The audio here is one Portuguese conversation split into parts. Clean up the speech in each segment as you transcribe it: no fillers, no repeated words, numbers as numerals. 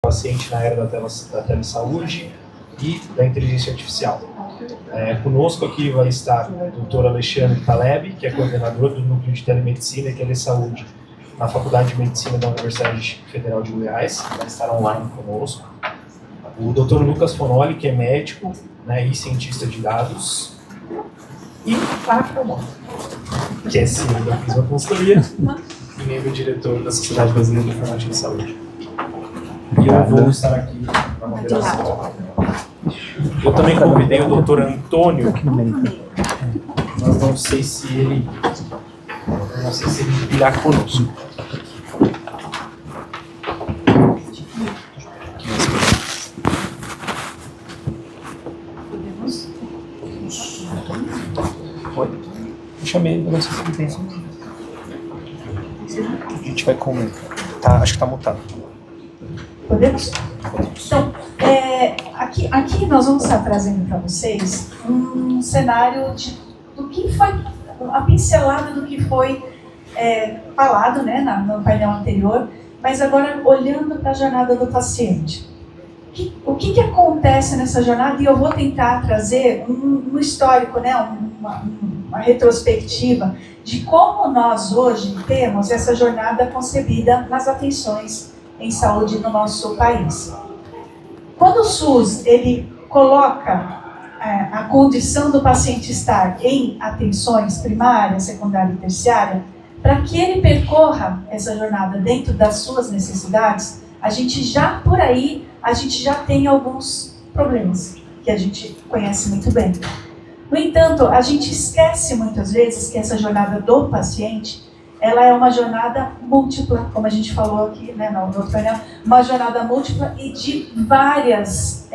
paciente na era da telesaúde e da inteligência artificial. Conosco aqui vai estar o Dr. Alexandre Taleb, que é coordenador do Núcleo de Telemedicina e Telesaúde na Faculdade de Medicina da Universidade Federal de Goiás, vai estar online conosco. O Dr. Lucas Fonoli, que é médico, né, e cientista de dados. E a Raquel, que é CEO da Prisma Consultoria e membro diretor da Sociedade Brasileira de Informática de Saúde. E eu vou estar aqui na moderação. Eu também convidei o Dr. Antônio, mas não sei se ele virá conosco. Oi? Eu chamei ele, não sei se ele tem. A gente vai comentar. Acho que está mutado. Podemos? Então, aqui nós vamos estar trazendo para vocês um cenário do que foi, a pincelada do que foi falado, né, no painel anterior, mas agora olhando para a jornada do paciente. O que acontece nessa jornada? E eu vou tentar trazer um histórico, né, uma retrospectiva de como nós hoje temos essa jornada concebida nas atenções em saúde no nosso país. Quando o SUS ele coloca a condição do paciente estar em atenções primária, secundária e terciária, para que ele percorra essa jornada dentro das suas necessidades, a gente já tem alguns problemas que a gente conhece muito bem. No entanto, a gente esquece muitas vezes que essa jornada do paciente, ela é uma jornada múltipla, como a gente falou aqui, né, no outro painel, uma jornada múltipla e de várias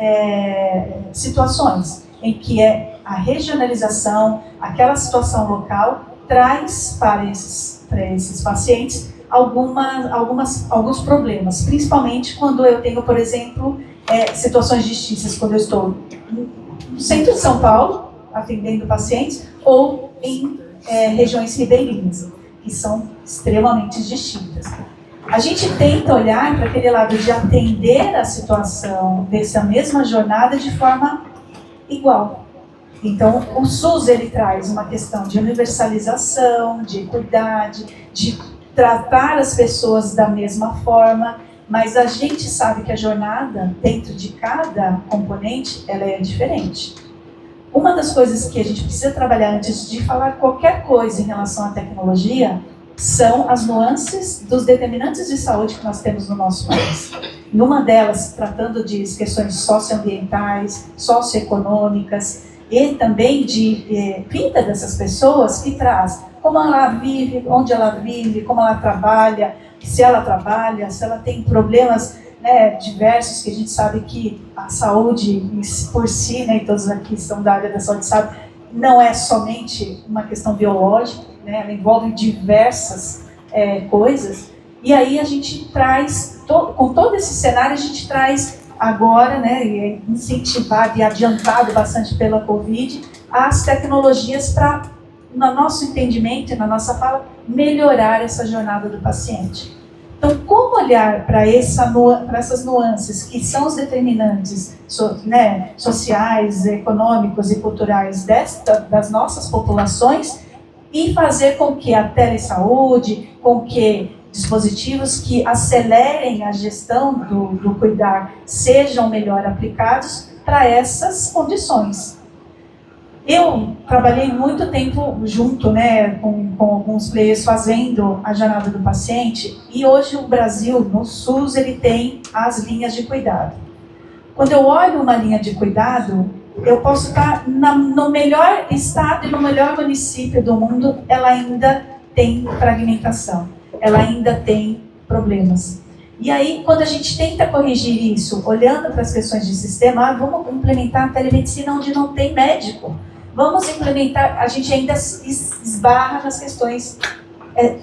situações, em que a regionalização, aquela situação local, traz para esses pacientes alguns problemas, principalmente quando eu tenho, por exemplo, situações distintas, quando eu estou no centro de São Paulo, atendendo pacientes, ou em regiões ribeirinhas, que são extremamente distintas. A gente tenta olhar para aquele lado de atender a situação dessa mesma jornada de forma igual. Então, o SUS ele traz uma questão de universalização, de equidade, de tratar as pessoas da mesma forma, mas a gente sabe que a jornada, dentro de cada componente, ela é diferente. Uma das coisas que a gente precisa trabalhar antes de falar qualquer coisa em relação à tecnologia são as nuances dos determinantes de saúde que nós temos no nosso país. Numa delas, tratando de questões socioambientais, socioeconômicas e também de vida dessas pessoas, que traz como ela vive, onde ela vive, como ela trabalha, se ela tem problemas, né, diversos, que a gente sabe que a saúde por si, né, e todos aqui são da área da saúde sabem, não é somente uma questão biológica, né, ela envolve diversas coisas. E aí a gente traz, com todo esse cenário, a gente traz agora, né, incentivado e adiantado bastante pela Covid, as tecnologias para, no nosso entendimento e na nossa fala, melhorar essa jornada do paciente. Então, como olhar para essas nuances que são os determinantes sociais, econômicos e culturais das nossas populações e fazer com que a telesaúde, com que dispositivos que acelerem a gestão do cuidar sejam melhor aplicados para essas condições. Eu trabalhei muito tempo junto, né, com alguns players fazendo a jornada do paciente, e hoje o Brasil, no SUS, ele tem as linhas de cuidado. Quando eu olho uma linha de cuidado, eu posso estar no melhor estado e no melhor município do mundo, ela ainda tem fragmentação, ela ainda tem problemas. E aí, quando a gente tenta corrigir isso, olhando para as questões de sistema, vamos implementar a telemedicina onde não tem médico. Vamos implementar, a gente ainda esbarra nas questões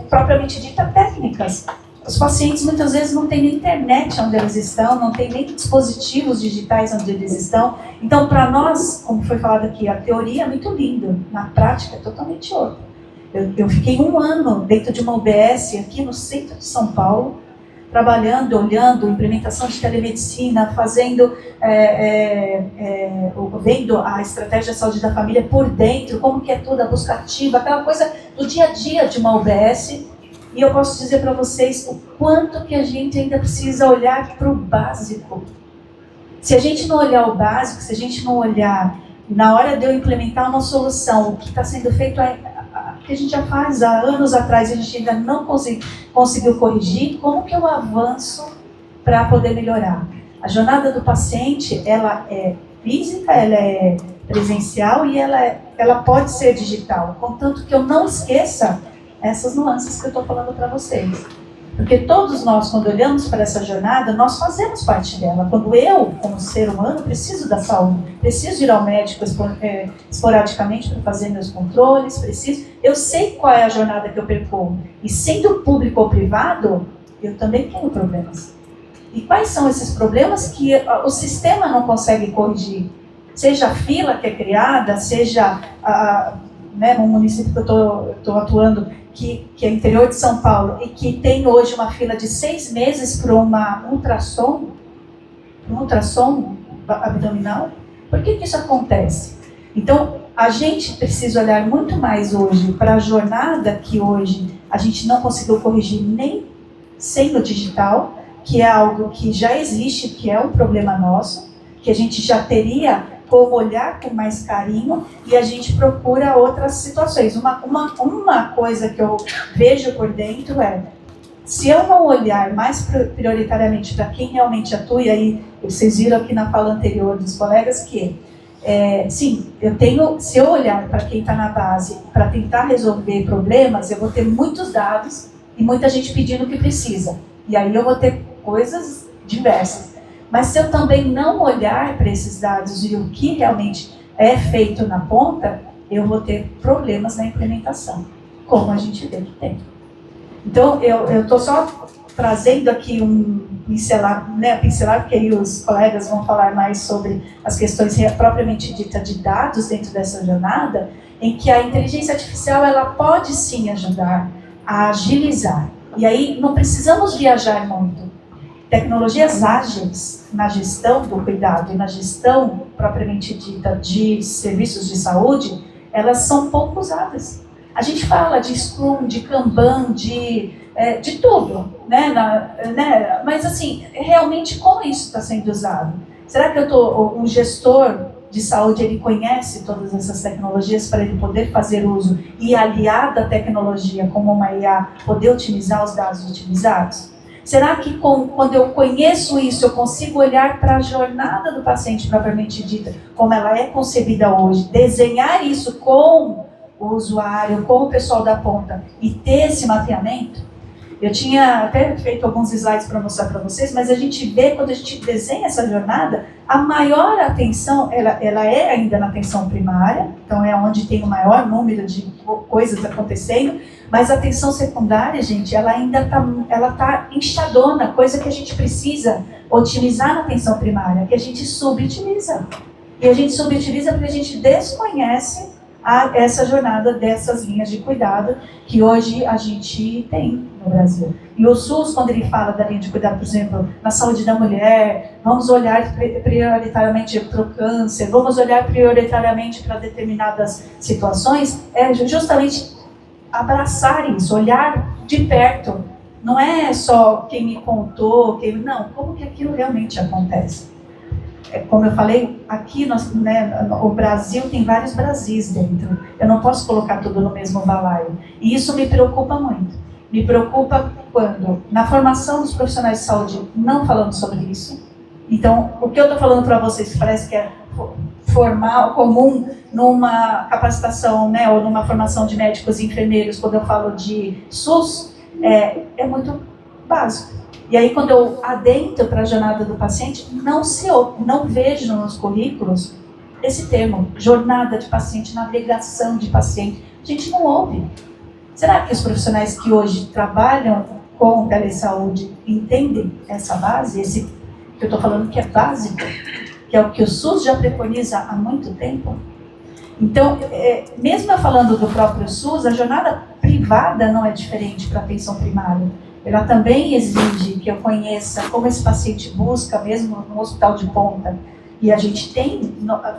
propriamente dita técnicas. Os pacientes muitas vezes não têm nem internet onde eles estão, não têm nem dispositivos digitais onde eles estão. Então, para nós, como foi falado aqui, a teoria é muito linda, na prática é totalmente outra. Eu fiquei 1 ano dentro de uma UBS aqui no centro de São Paulo, trabalhando, olhando, implementação de telemedicina, fazendo, vendo a estratégia de saúde da família por dentro, como que é toda a busca ativa, aquela coisa do dia a dia de uma UBS. E eu posso dizer para vocês o quanto que a gente ainda precisa olhar para o básico. Se a gente não olhar o básico, se a gente não olhar, na hora de eu implementar uma solução, o que está sendo feito, que a gente já faz há anos atrás, a gente ainda não conseguiu corrigir, como que eu avanço para poder melhorar? A jornada do paciente, ela é física, ela é presencial e ela pode ser digital, contanto que eu não esqueça essas nuances que eu estou falando para vocês. Porque todos nós, quando olhamos para essa jornada, nós fazemos parte dela. Quando eu, como ser humano, preciso da saúde, preciso ir ao médico esporadicamente para fazer meus controles, eu sei qual é a jornada que eu percorro. E sendo público ou privado, eu também tenho problemas. E quais são esses problemas que o sistema não consegue corrigir? Seja a fila que é criada, seja no município que eu estou atuando, que é interior de São Paulo, e que tem hoje uma fila de 6 meses para um ultrassom abdominal. Por que isso acontece? Então, a gente precisa olhar muito mais hoje para a jornada que hoje a gente não conseguiu corrigir nem sem o digital, que é algo que já existe, que é um problema nosso, que a gente já teria como olhar com mais carinho, e a gente procura outras situações. Uma coisa que eu vejo por dentro é, se eu não olhar mais prioritariamente para quem realmente atua, e aí vocês viram aqui na fala anterior dos colegas que, sim, se eu olhar para quem está na base para tentar resolver problemas, eu vou ter muitos dados e muita gente pedindo o que precisa. E aí eu vou ter coisas diversas. Mas se eu também não olhar para esses dados e o que realmente é feito na ponta, eu vou ter problemas na implementação, como a gente vê que tem. Então, eu estou só trazendo aqui um pincelar, porque aí os colegas vão falar mais sobre as questões propriamente ditas de dados dentro dessa jornada, em que a inteligência artificial ela pode sim ajudar a agilizar. E aí não precisamos viajar muito. Tecnologias ágeis na gestão do cuidado e na gestão propriamente dita de serviços de saúde, elas são pouco usadas. A gente fala de Scrum, de Kanban, de tudo, mas assim, realmente como isso está sendo usado? Será que um gestor de saúde, ele conhece todas essas tecnologias para ele poder fazer uso e aliar da tecnologia como uma IA, poder otimizar os dados utilizados? Será que quando eu conheço isso, eu consigo olhar para a jornada do paciente propriamente dita, como ela é concebida hoje, desenhar isso com o usuário, com o pessoal da ponta e ter esse mapeamento? Eu tinha até feito alguns slides para mostrar para vocês, mas a gente vê, quando a gente desenha essa jornada, a maior atenção, ela é ainda na atenção primária, então é onde tem o maior número de coisas acontecendo, mas a atenção secundária, gente, ela ainda tá inchadona, coisa que a gente precisa otimizar na atenção primária, que a gente subutiliza. E a gente subutiliza porque a gente desconhece essa jornada dessas linhas de cuidado que hoje a gente tem no Brasil. E o SUS, quando ele fala da linha de cuidado, por exemplo, na saúde da mulher, vamos olhar prioritariamente para o câncer, vamos olhar prioritariamente para determinadas situações, é justamente abraçar isso, olhar de perto. Não é só quem me contou, não, como que aquilo realmente acontece. Como eu falei, aqui o Brasil tem vários Brasis dentro. Eu não posso colocar tudo no mesmo balaio. E isso me preocupa muito. Me preocupa quando, na formação dos profissionais de saúde, não falamos sobre isso. Então, o que eu estou falando para vocês parece que é formal, comum, numa capacitação, ou numa formação de médicos e enfermeiros, quando eu falo de SUS, é muito básico. E aí, quando eu adentro para a jornada do paciente, não vejo nos currículos esse termo, jornada de paciente, navegação de paciente. A gente não ouve. Será que os profissionais que hoje trabalham com telesaúde entendem essa base, esse que eu estou falando que é básico, que é o que o SUS já preconiza há muito tempo? Então, mesmo eu falando do próprio SUS, a jornada privada não é diferente para a atenção primária. ela também exige que eu conheça como esse paciente busca, mesmo no hospital de ponta. E a gente tem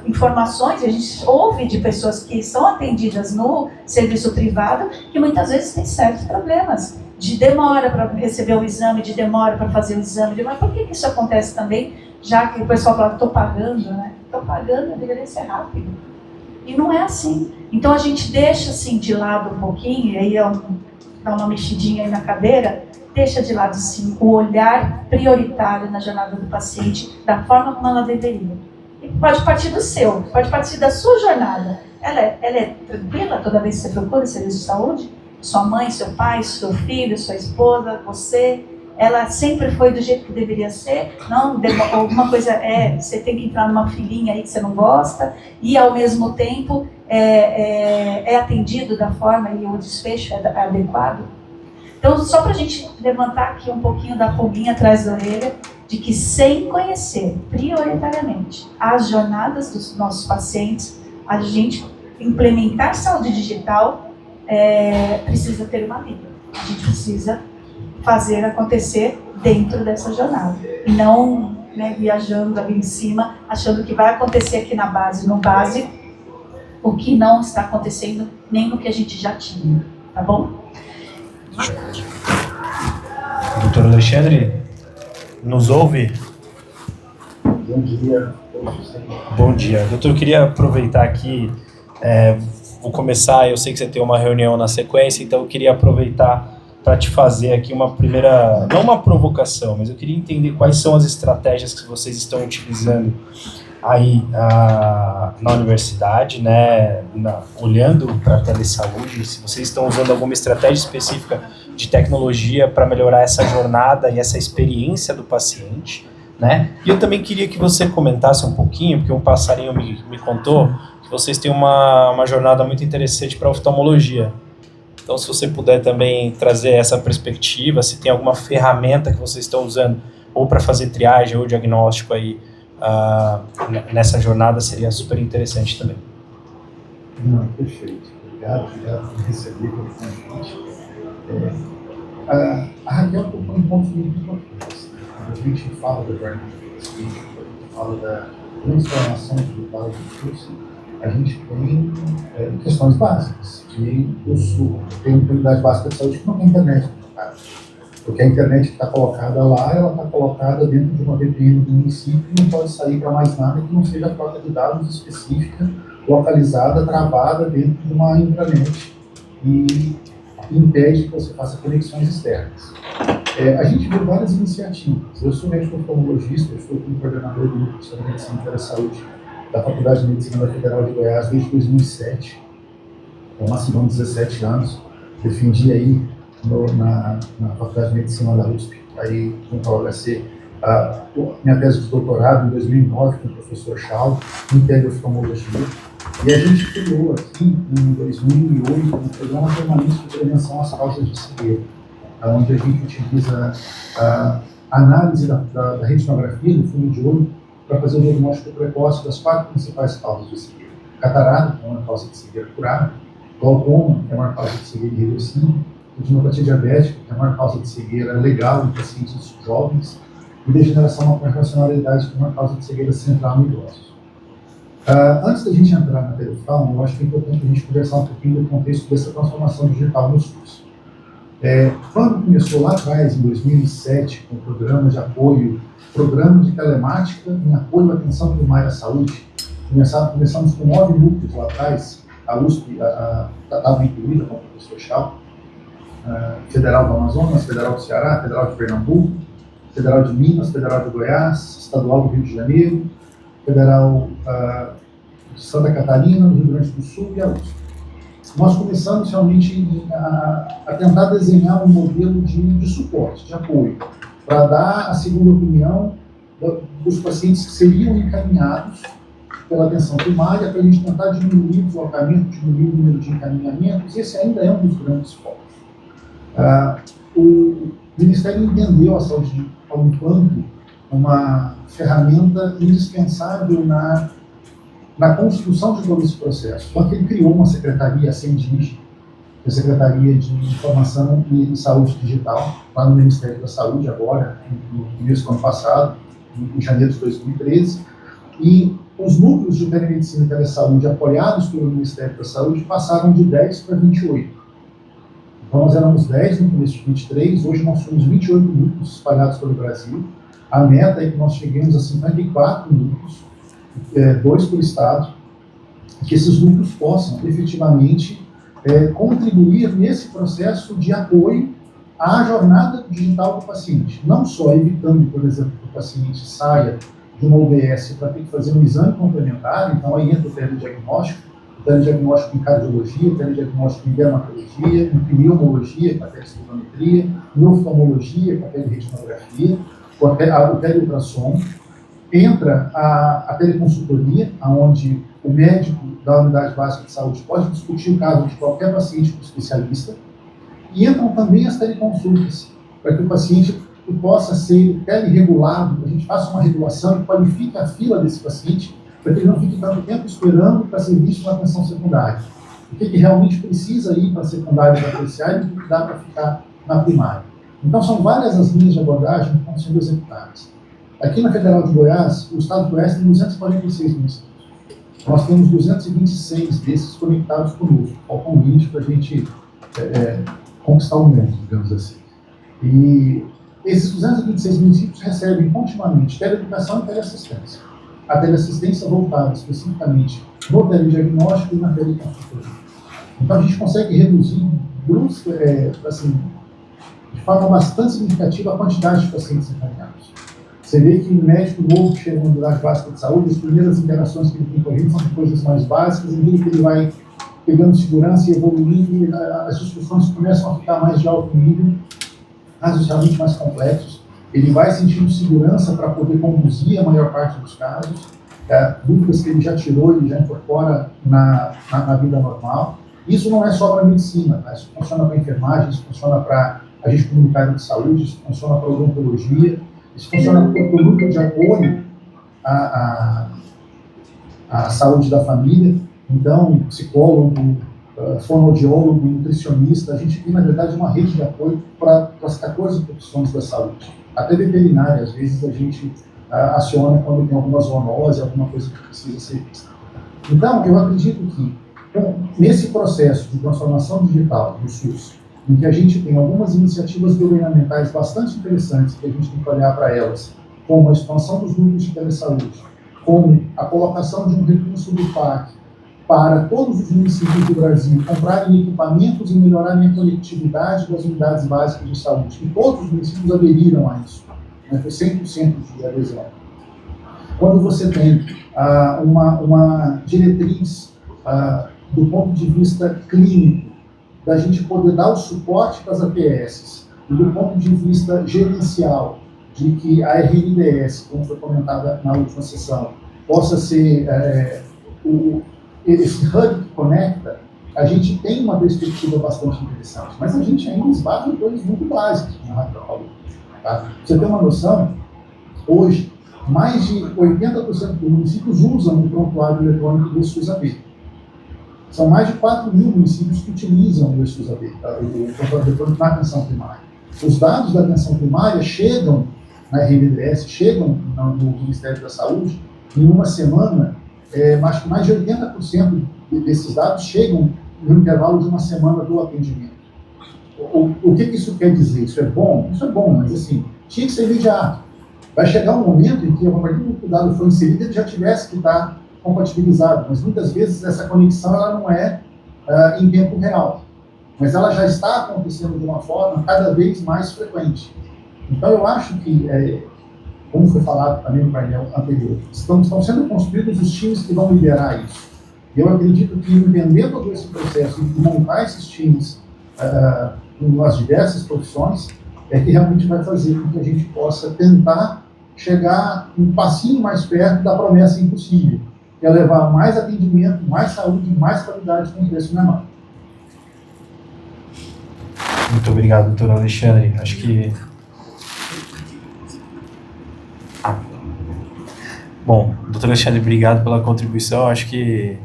informações, a gente ouve de pessoas que são atendidas no serviço privado, que muitas vezes têm certos problemas, de demora para receber o exame, de demora para fazer o exame. Mas por que isso acontece também, já que o pessoal fala, estou pagando, né? Estou pagando, deveria ser rápido. E não é assim. Então a gente deixa assim de lado um pouquinho, e aí dá uma mexidinha aí na cadeira, deixa de lado sim o olhar prioritário na jornada do paciente, da forma como ela deveria. E pode partir do seu, pode partir da sua jornada. Ela é tranquila toda vez que você procura serviço de saúde? Sua mãe, seu pai, seu filho, sua esposa, você, ela sempre foi do jeito que deveria ser? Não, alguma coisa você tem que entrar numa filinha aí que você não gosta, e ao mesmo tempo é atendido da forma e o desfecho é adequado? Então, só para a gente levantar aqui um pouquinho da pulguinha atrás da orelha, de que sem conhecer prioritariamente as jornadas dos nossos pacientes, a gente implementar saúde digital precisa ter uma linha. A gente precisa fazer acontecer dentro dessa jornada. E não viajando ali em cima, achando que vai acontecer aqui na base, no base, o que não está acontecendo nem no que a gente já tinha. Tá bom? Doutor Alexandre, nos ouve? Bom dia. Bom dia. Doutor, eu queria aproveitar aqui, vou começar, eu sei que você tem uma reunião na sequência, então eu queria aproveitar para te fazer aqui uma primeira, não uma provocação, mas eu queria entender quais são as estratégias que vocês estão utilizando aí na universidade, né, olhando para a telesaúde, se vocês estão usando alguma estratégia específica de tecnologia para melhorar essa jornada e essa experiência do paciente, né? E eu também queria que você comentasse um pouquinho, porque um passarinho me contou que vocês têm uma jornada muito interessante para oftalmologia. Então, se você puder também trazer essa perspectiva, se tem alguma ferramenta que vocês estão usando ou para fazer triagem ou diagnóstico aí, nessa jornada, seria super interessante também. Não, perfeito. Obrigado por receber pelo convite. A Raquel tocou em pontos muito importantes. Quando a gente fala da jornada do paciente, quando a gente fala da transformação digital do curso, a gente tem questões básicas. Eu tenho prioridade básica de saúde que não tem internet no caso. Porque a internet que está colocada lá, ela está colocada dentro de uma VPN do município e não pode sair para mais nada que não seja a troca de dados específica, localizada, travada dentro de uma intranet e impede que você faça conexões externas. A gente vê várias iniciativas. Eu sou médico oftalmologista, eu estou como coordenador do Núcleo de Medicina e Telesaúde da Faculdade de Medicina da Federal de Goiás desde 2007. Então, são 17 anos. Defendi aí na Faculdade de Medicina da USP, aí junto ao HC, minha tese de doutorado em 2009 com o professor Chau, em teleoftalmologia, e a gente criou aqui em 2008 um programa permanente de prevenção às causas de cegueira, onde a gente utiliza a análise da retinografia do fundo de olho para fazer o diagnóstico precoce das 4 principais causas de cegueira: catarata, que é uma causa de cegueira curável; glaucoma, que é uma causa de cegueira irreversível; retinopatia diabética, que é a maior causa de cegueira legal em pacientes jovens; e degeneração na racionalidade, que é uma causa de cegueira central em idosos. Antes da gente entrar na teleoftalmo, eu acho que é importante a gente conversar um pouquinho do contexto dessa transformação digital no SUS. Quando começou lá atrás, em 2007, com programas de apoio, programas de telemática em apoio à atenção primária à saúde, começamos com 9 núcleos lá atrás, a USP estava incluída com o professor Chau, Federal do Amazonas, Federal do Ceará, Federal de Pernambuco, Federal de Minas, Federal de Goiás, Estadual do Rio de Janeiro, Federal de Santa Catarina, no Rio Grande do Sul e a USP. Nós começamos realmente a tentar desenhar um modelo de suporte, de apoio, para dar a segunda opinião dos pacientes que seriam encaminhados pela atenção primária, para a gente tentar diminuir o deslocamento, diminuir o número de encaminhamentos. Esse ainda é um dos grandes focos. O Ministério entendeu a saúde digital enquanto uma ferramenta indispensável na construção de todo esse processo. Então, ele criou uma secretaria, a CENDIG, que é a Secretaria de Informação e Saúde Digital, lá no Ministério da Saúde agora, no começo do ano passado, em janeiro de 2013, e os núcleos de telemedicina e telesaúde apoiados pelo Ministério da Saúde passaram de 10 para 28. Então nós éramos 10 no começo de 23, hoje nós somos 28 núcleos espalhados pelo Brasil. A meta é que nós cheguemos a 54 núcleos, 2 por estado, e que esses núcleos possam efetivamente contribuir nesse processo de apoio à jornada digital do paciente, não só evitando, por exemplo, que o paciente saia de uma UBS para ter que fazer um exame complementar, então aí entra o telediagnóstico em cardiologia, o telediagnóstico em dermatologia, em pneumologia, com a telespirometria, em oftalmologia, com a teleretinografia, o teleultrassom, entra a teleconsultoria, onde o médico da unidade básica de saúde pode discutir o caso de qualquer paciente com especialista, e entram também as teleconsultas, para que o paciente possa ser teleregulado, que a gente faça uma regulação e qualifique a fila desse paciente, para que ele não fique tanto tempo esperando para ser visto na atenção secundária. O que realmente precisa ir para a secundária e para a terciária e o que dá para ficar na primária. Então, são várias as linhas de abordagem que estão sendo executadas. Aqui na Federal de Goiás, o estado do Goiás tem 246 municípios. Nós temos 226 desses conectados conosco. Faltam 20 para a gente conquistar o mundo, digamos assim. E esses 226 municípios recebem continuamente teleeducação e teleassistência. A teleassistência voltada especificamente no telediagnóstico e na teleconsultoria. Então a gente consegue reduzir de forma bastante significativa a quantidade de pacientes encaminhados. Você vê que o médico novo que chega na unidade básica de saúde, as primeiras interações que ele tem com a gente são de coisas mais básicas, e que ele vai pegando segurança e evoluindo, e as discussões começam a ficar mais de alto nível, casos realmente mais complexos. Ele vai sentindo segurança para poder conduzir a maior parte dos casos, dúvidas que ele já tirou, ele já incorpora na vida normal. Isso não é só para a medicina, tá? Isso funciona para a enfermagem, isso funciona para a gente comunitária de saúde, isso funciona para a odontologia, isso funciona para o núcleo de apoio à saúde da família. Então, psicólogo, fonoaudiólogo, nutricionista, a gente tem, na verdade, uma rede de apoio para as 14 profissões da saúde. Até veterinária, às vezes, a gente aciona quando tem alguma zoonose, alguma coisa que precisa ser vista. Então, eu acredito que, nesse processo de transformação digital do SUS, em que a gente tem algumas iniciativas governamentais bastante interessantes, que a gente tem que olhar para elas, como a expansão dos núcleos de telesaúde, como a colocação de um recurso do PAC para todos os municípios do Brasil comprarem equipamentos e melhorarem a conectividade das unidades básicas de saúde. E todos os municípios aderiram a isso. Foi 100% de adesão. Quando você tem uma diretriz do ponto de vista clínico, da gente poder dar o suporte para as APS, e do ponto de vista gerencial, de que a RNDS, como foi comentada na última sessão, possa ser esse hub que conecta, a gente tem uma perspectiva bastante interessante, mas a gente ainda esbarra em coisas muito básicas, como a Raquel falou. Tá? Pra você ter uma noção, hoje, mais de 80% dos municípios usam o prontuário eletrônico do SUS-AB. São mais de 4 mil municípios que utilizam o SUS-AB, tá? O prontuário eletrônico na atenção primária. Os dados da atenção primária chegam na RNDS, chegam no Ministério da Saúde, em uma semana, mais de 80% desses dados chegam no intervalo de uma semana do atendimento. O que isso quer dizer? Isso é bom? Isso é bom, mas assim, tinha que ser imediato. Vai chegar um momento em que, a partir do que o dado foi inserido, ele já tivesse que estar compatibilizado, mas muitas vezes essa conexão ela não é em tempo real, mas ela já está acontecendo de uma forma cada vez mais frequente. Então eu acho que, como foi falado também no painel anterior, estão sendo construídos os times que vão liderar isso. E eu acredito que, entender todo esse processo e montar esses times nas diversas profissões, é que realmente vai fazer com que a gente possa tentar chegar um passinho mais perto da promessa impossível, que é levar mais atendimento, mais saúde, mais qualidade com preço menor. Muito obrigado, doutor Alexandre. Acho que... Bom, doutor Alexandre, obrigado pela contribuição. Acho que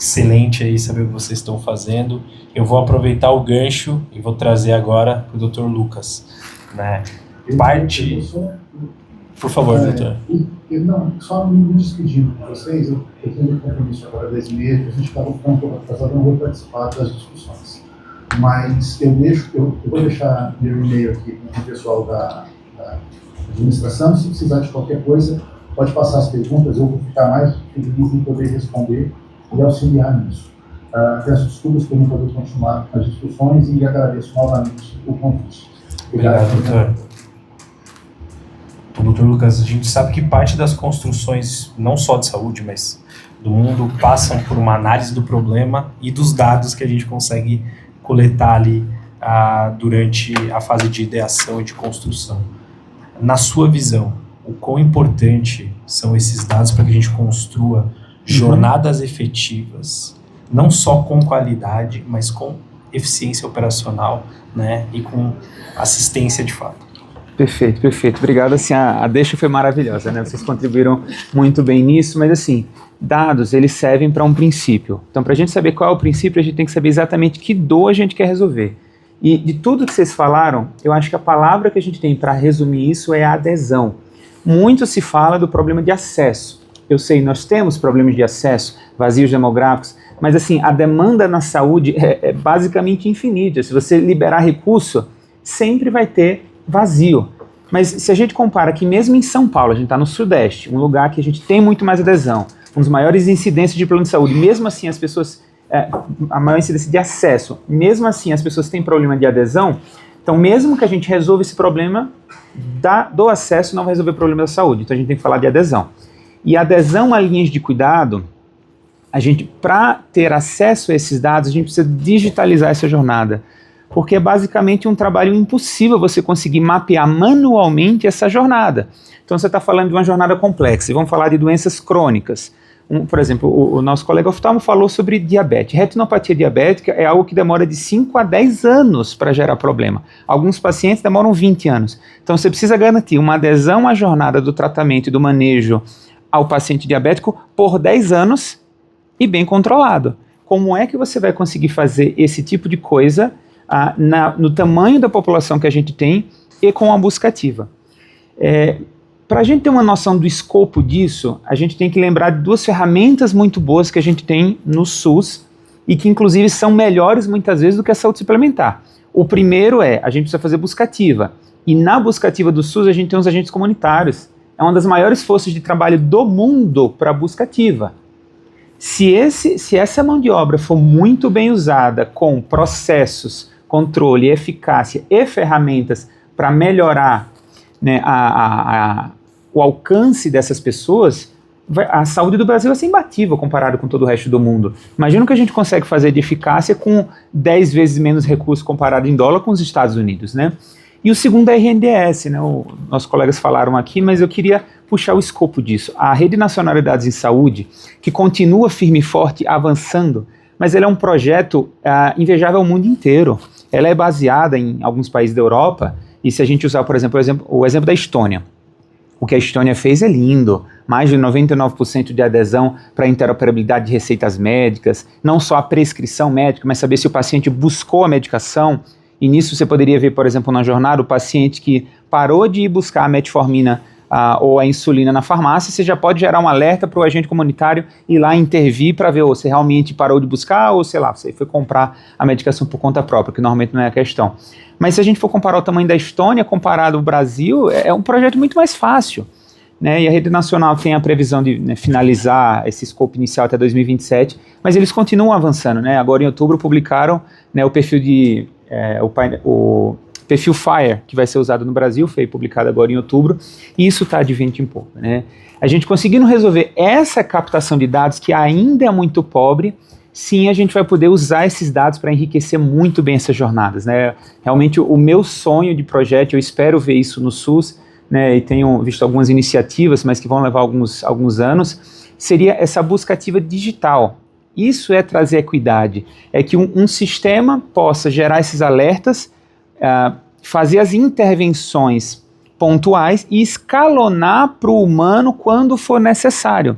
excelente aí saber o que vocês estão fazendo. Eu vou aproveitar o gancho e vou trazer agora para o Dr. Lucas, né? Por favor, doutor. Não, só me despedindo de vocês, eu tenho um compromisso agora 10 meses, a gente estava ficando um pouco atrasado, não vou participar das discussões. Mas eu vou deixar meu e-mail aqui com o pessoal da administração, se precisar de qualquer coisa, pode passar as perguntas, eu vou ficar mais feliz em poder responder e auxiliar nisso. Peço desculpas por não poder continuar as discussões e agradeço novamente o convite. Obrigado, doutor. Doutor Lucas, a gente sabe que parte das construções, não só de saúde, mas do mundo, passam por uma análise do problema e dos dados que a gente consegue coletar ali durante a fase de ideação e de construção. Na sua visão, o quão importante são esses dados para que a gente construa jornadas efetivas, não só com qualidade, mas com eficiência operacional, né, e com assistência de fato? Perfeito, perfeito. Obrigado, assim, a deixa foi maravilhosa, né? Vocês contribuíram muito bem nisso, mas assim, dados, eles servem para um princípio. Então, para a gente saber qual é o princípio, a gente tem que saber exatamente que dor a gente quer resolver. E de tudo que vocês falaram, eu acho que a palavra que a gente tem para resumir isso é adesão. Muito se fala do problema de acesso. Eu sei, nós temos problemas de acesso, vazios demográficos, mas assim, a demanda na saúde é basicamente infinita. Se você liberar recurso, sempre vai ter vazio. Mas se a gente compara que mesmo em São Paulo, a gente está no Sudeste, um lugar que a gente tem muito mais adesão, um dos maiores incidências de plano de saúde, mesmo assim as pessoas, a maior incidência de acesso, mesmo assim as pessoas têm problema de adesão, então mesmo que a gente resolva esse problema do acesso, não vai resolver o problema da saúde, então a gente tem que falar de adesão. E adesão a linhas de cuidado, a gente, para ter acesso a esses dados, a gente precisa digitalizar essa jornada, porque é basicamente um trabalho impossível você conseguir mapear manualmente essa jornada. Então você está falando de uma jornada complexa, e vamos falar de doenças crônicas. Por exemplo, o nosso colega oftalmo falou sobre diabetes. Retinopatia diabética é algo que demora de 5 a 10 anos para gerar problema. Alguns pacientes demoram 20 anos. Então você precisa garantir uma adesão à jornada do tratamento e do manejo ao paciente diabético por 10 anos e bem controlado. Como é que você vai conseguir fazer esse tipo de coisa no tamanho da população que a gente tem e com a busca ativa? Para a gente ter uma noção do escopo disso, a gente tem que lembrar de duas ferramentas muito boas que a gente tem no SUS e que inclusive são melhores muitas vezes do que a saúde suplementar. O primeiro a gente precisa fazer busca ativa, e na busca ativa do SUS a gente tem os agentes comunitários. É uma das maiores forças de trabalho do mundo para a busca ativa. Se essa mão de obra for muito bem usada com processos, controle, eficácia e ferramentas para melhorar, né, o alcance dessas pessoas, a saúde do Brasil vai ser imbatível comparado com todo o resto do mundo. Imagina o que a gente consegue fazer de eficácia com 10 vezes menos recursos comparado em dólar com os Estados Unidos, né? E o segundo é a RNDS, né? Nossos colegas falaram aqui, mas eu queria puxar o escopo disso. A Rede Nacional de Dados em Saúde, que continua firme e forte, avançando, mas ela é um projeto invejável ao mundo inteiro. Ela é baseada em alguns países da Europa, e se a gente usar, por exemplo, o exemplo da Estônia, o que a Estônia fez é lindo, mais de 99% de adesão para a interoperabilidade de receitas médicas, não só a prescrição médica, mas saber se o paciente buscou a medicação, e nisso você poderia ver, por exemplo, na jornada, o paciente que parou de ir buscar a metformina ou a insulina na farmácia, você já pode gerar um alerta para o agente comunitário ir lá intervir para ver se realmente parou de buscar ou, sei lá, você foi comprar a medicação por conta própria, que normalmente não é a questão. Mas se a gente for comparar o tamanho da Estônia comparado ao Brasil, é um projeto muito mais fácil, né? E a Rede Nacional tem a previsão de, né, finalizar esse escopo inicial até 2027, mas eles continuam avançando, né? Agora em outubro publicaram, né, o perfil o perfil FHIR, que vai ser usado no Brasil, foi publicado agora em outubro, e isso está de vento em popa, né? A gente conseguindo resolver essa captação de dados, que ainda é muito pobre, sim, a gente vai poder usar esses dados para enriquecer muito bem essas jornadas, né? Realmente o meu sonho de projeto, eu espero ver isso no SUS, né, e tenho visto algumas iniciativas, mas que vão levar alguns anos, seria essa busca ativa digital. Isso é trazer equidade, é que um sistema possa gerar esses alertas, fazer as intervenções pontuais e escalonar para o humano quando for necessário.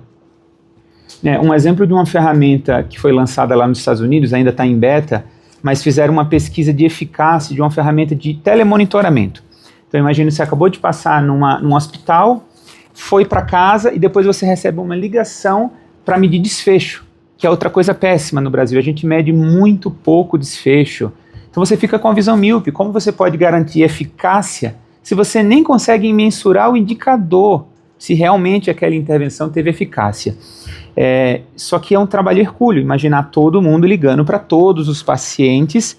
Um exemplo de uma ferramenta que foi lançada lá nos Estados Unidos, ainda está em beta, mas fizeram uma pesquisa de eficácia de uma ferramenta de telemonitoramento. Então imagina, você acabou de passar num hospital, foi para casa e depois você recebe uma ligação para medir desfecho, que é outra coisa péssima no Brasil. A gente mede muito pouco desfecho. Então você fica com a visão míope. Como você pode garantir eficácia se você nem consegue mensurar o indicador, se realmente aquela intervenção teve eficácia? Só que é um trabalho hercúleo, imaginar todo mundo ligando para todos os pacientes,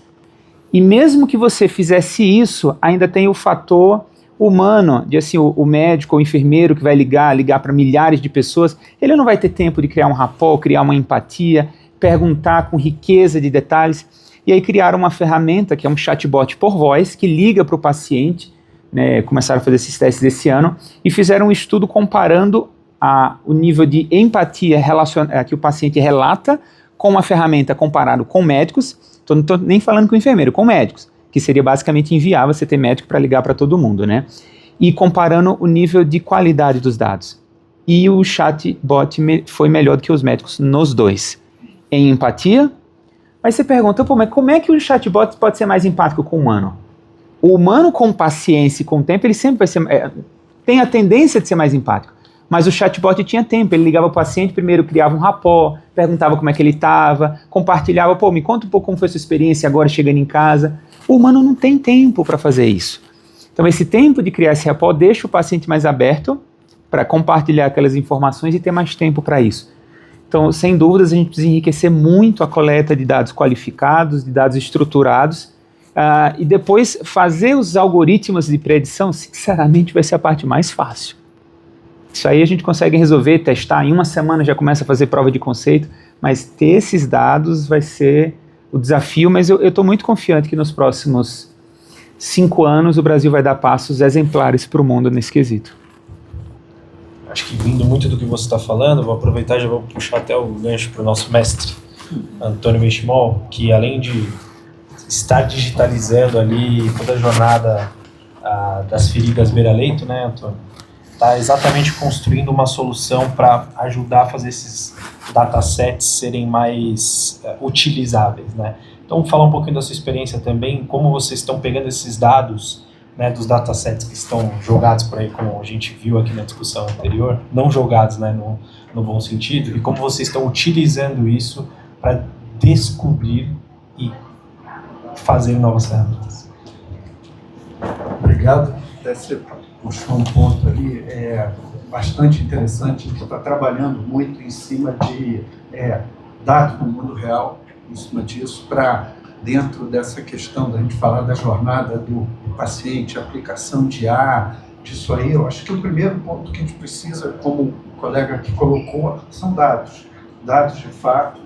e mesmo que você fizesse isso, ainda tem o fator humano, de assim, o médico ou o enfermeiro que vai ligar para milhares de pessoas, ele não vai ter tempo de criar um rapport, criar uma empatia, perguntar com riqueza de detalhes, e aí criaram uma ferramenta que é um chatbot por voz, que liga para o paciente, né, começaram a fazer esses testes esse ano, e fizeram um estudo comparando o nível de empatia que o paciente relata com uma ferramenta comparado com médicos. Não estou nem falando com o enfermeiro, com médicos, que seria basicamente inviável você ter médico para ligar para todo mundo, né? E comparando o nível de qualidade dos dados. E o chatbot foi melhor do que os médicos nos dois. Em empatia. Mas você pergunta, mas como é que o chatbot pode ser mais empático com o humano? O humano, com paciência e com tempo, ele sempre vai ser... tem a tendência de ser mais empático. Mas o chatbot tinha tempo, ele ligava para o paciente, primeiro criava um rapport, perguntava como é que ele estava, compartilhava, me conta um pouco como foi a sua experiência agora chegando em casa. O humano não tem tempo para fazer isso. Então esse tempo de criar esse rapport deixa o paciente mais aberto para compartilhar aquelas informações e ter mais tempo para isso. Então, sem dúvidas, a gente precisa enriquecer muito a coleta de dados qualificados, de dados estruturados, e depois fazer os algoritmos de predição, sinceramente, vai ser a parte mais fácil. Isso aí a gente consegue resolver, testar, em uma semana já começa a fazer prova de conceito, mas ter esses dados vai ser o desafio, mas eu estou muito confiante que nos próximos 5 anos o Brasil vai dar passos exemplares para o mundo nesse quesito. Acho que vindo muito do que você está falando, vou aproveitar e já vou puxar até o gancho para o nosso mestre, Antônio Benchimol, que além de estar digitalizando ali toda a jornada das feridas beira-leito, né, Antônio? Está exatamente construindo uma solução para ajudar a fazer esses datasets serem mais utilizáveis, né? Então, falar um pouquinho da sua experiência também, como vocês estão pegando esses dados, né, dos datasets que estão jogados por aí, como a gente viu aqui na discussão anterior, não jogados, né, no bom sentido, e como vocês estão utilizando isso para descobrir e fazer novas ferramentas. Obrigado. Você puxou um ponto ali bastante interessante. A gente está trabalhando muito em cima de dados no mundo real, em cima disso, para dentro dessa questão da gente falar da jornada do paciente, aplicação de IA, disso aí. Eu acho que o primeiro ponto que a gente precisa, como o colega aqui colocou, são dados. Dados, de fato,